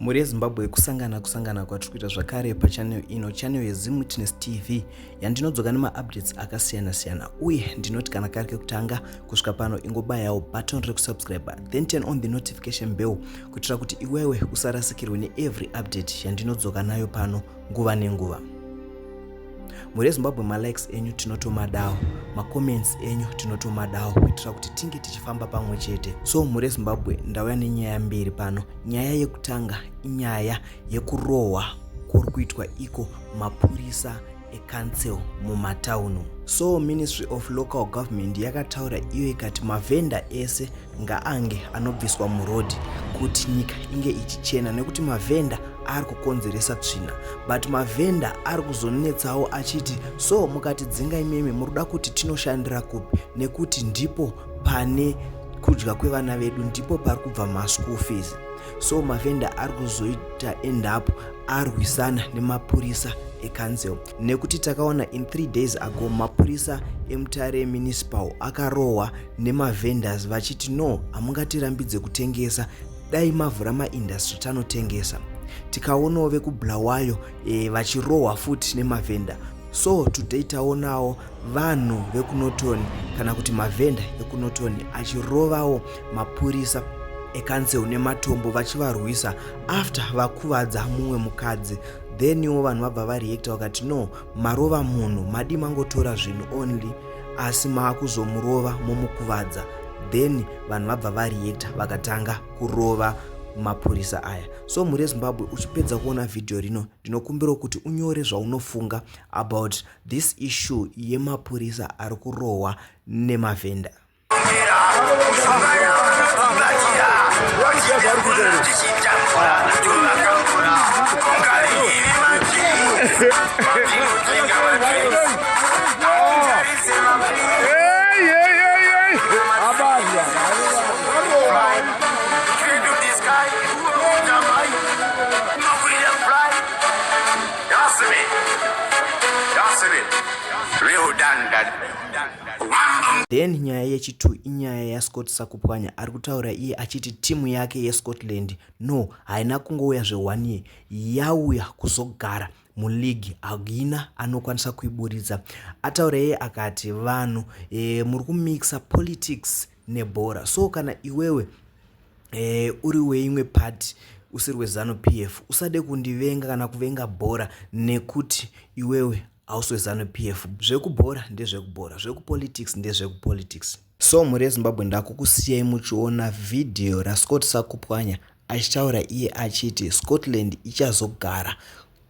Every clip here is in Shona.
Muri yeZimbabwe kusangana kwatiri kuita zvakare pachannel ino, channel yeZimwitness TV yandinodzoka nema-updates akasiyana-siyana, uye ndinoti kana kari kekutanga kusvika pano ingobayawo button rekusubscribe, then turn on the notification bell kuitira kuti iwewe usarasikirwe neevery update yandinodzoka nayo pano nguva nenguva. Muri yeZimbabwe malikes enyu tinotomadawo, macomments enyu tinotomadawo kuitira kuti tinge tichifamba pamwe chete. So muri yeZimbabwe ndauya nenyaya mbiri pano. Nyaya yekutanga inyaya yekurohwa kuri kuitwa iko mapurisa ecouncil mumataunu. So Ministry of Local Government yakataura iyo ikati mavenda ese ngaange anobviswa murodhi kuti nyika inge ichichena, nekuti mavenda ari kukonzeresa tsvina, but mavenda ari kuzonetsawo achiti so mukati dzinga imeme muruda kuti tinoshandira kupi, nekuti ndipo pane kudya kwevana vedu, ndipo pari kubva maschool fees. So mavenda ari kuzoita end up arwisana nemapurisa ecouncil, nekuti takaona in 3 days ago mapurisa eMutare municipal akarohwa nemavendors vachiti no, hamungatirambidze kutengesa, dai mavhura maindustry tanotengesa. Tikaonawo vekubulawayo vachirohwa futi nemavenda. So today taonawo vanhu vekunotoni kana kuti mavenda ekunotoni achirovawo mapurisa ecouncil nematombo vachivarwisa after vakuvadza mumwe mukadzi. Then iwo vanhu vabva vareacta vakati no, marova munhu madi mangotora zvinhu only asi maakuzomurova momukuvadza. Then vanhu vabva vareacta vakatanga kurova mapurisa aya. So muri yeZimbabwe uchipedza kuona video rino, ndinokumbira kuti unyore zvaunofunga about this issue yemapurisa ari kurohwa nemavenda. Then nyaya yechitu inyaya yaScott Sakupwanya ari kutaura iye achiti timu yake yeScotland no, haina kungouya zve1 year, yauya kuzogara muligi, haina anokwanisa kuiburitsa. Ataura iye akati vanhu muri kumixa politics nebhora. So kana iwewe uri weimwe party usiri weZanu-PF usade kundivenga kana kuvenga bhora, nekuti iwewe hausi weZanu-PF. Zvekubhora ndezvekubhora, zvekupolitics ndezvekupolitics. So muri yeZimbabwe ndakukusiyai muchiona video raScott Sakupwanya achitaura iye achiti Scotland ichazogara,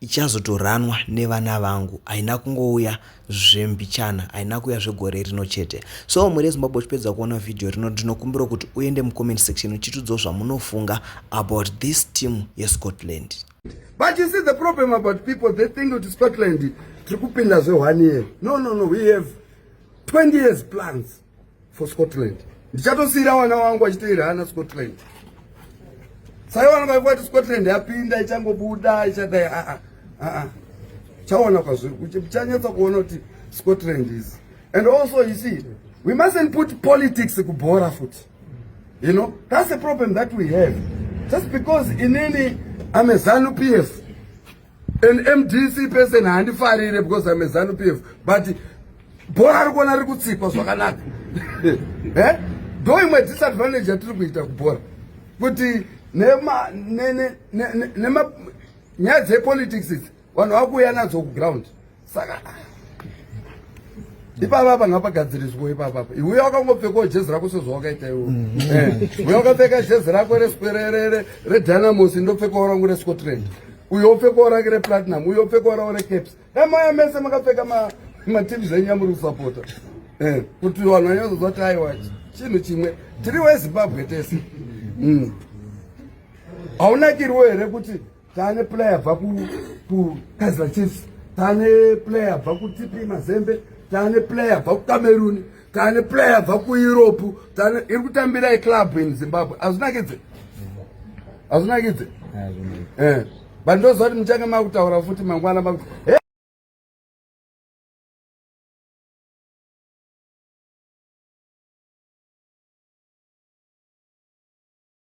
ichazotoranwa nevana vangu, haina kungouya zvembichana, haina kuuya zvegore rino chete. So muri yeZimbabwe uchipedza kuona video rino, ndinokumbira kuti uende mucomment section uchitudzawo zvamunofunga about this team yeScotland. But you see the problem about people, they think that Scotland trikupinda zve1 year. No, we have 20 years plans for Scotland. Ndichatosira wana wangu achiteira hana Scotland. Sai wana kwa Scotland yapinda ichangobuda ichadai chaona kwazvo uchanyatsa kuona kuti Scotland is. And also you see, we mustn't put politics kubhora foot. You know, that's the problem that we have. Just because inini I'm a ZANU-PF, an MDC person handifarire because I'm a ZANU-PF, but bhora rikona riri kutsikwa zvakanaka. Ndo imwe disadvantage yatiri kuita kubhora, kuti nema nyaya dzepolitics idzi vanhu vakuuya nadzo kuground. Saka ipapa ngapagadziriswa ipapa. Iwe wakangopfekawo jezi rako sezvawakaita iwe. Uye wakapfeka jezi rako reDynamos, ndopfekawo rangu reScotland. Uye wopfekawo rake rePlatinum, uye wopfekawo rawo reCaps. Maya mese makapfeka matimu enyu amuri kusapota. Kuti vanhu vanyazozwa kuti aiwa chinhu chimwe tiri weZimbabwe tese. Haunakiriwo here kuti taane player bva kuKaizer Chiefs, taane player bva kuTP Mazembe, taane player bva kuCameroon, taane player bva kuEurope, taane iri kutambira iclub in Zimbabwe. Hazvinakidze? Hazvinakidze? But ndozoti muchange makutaura futi mangwana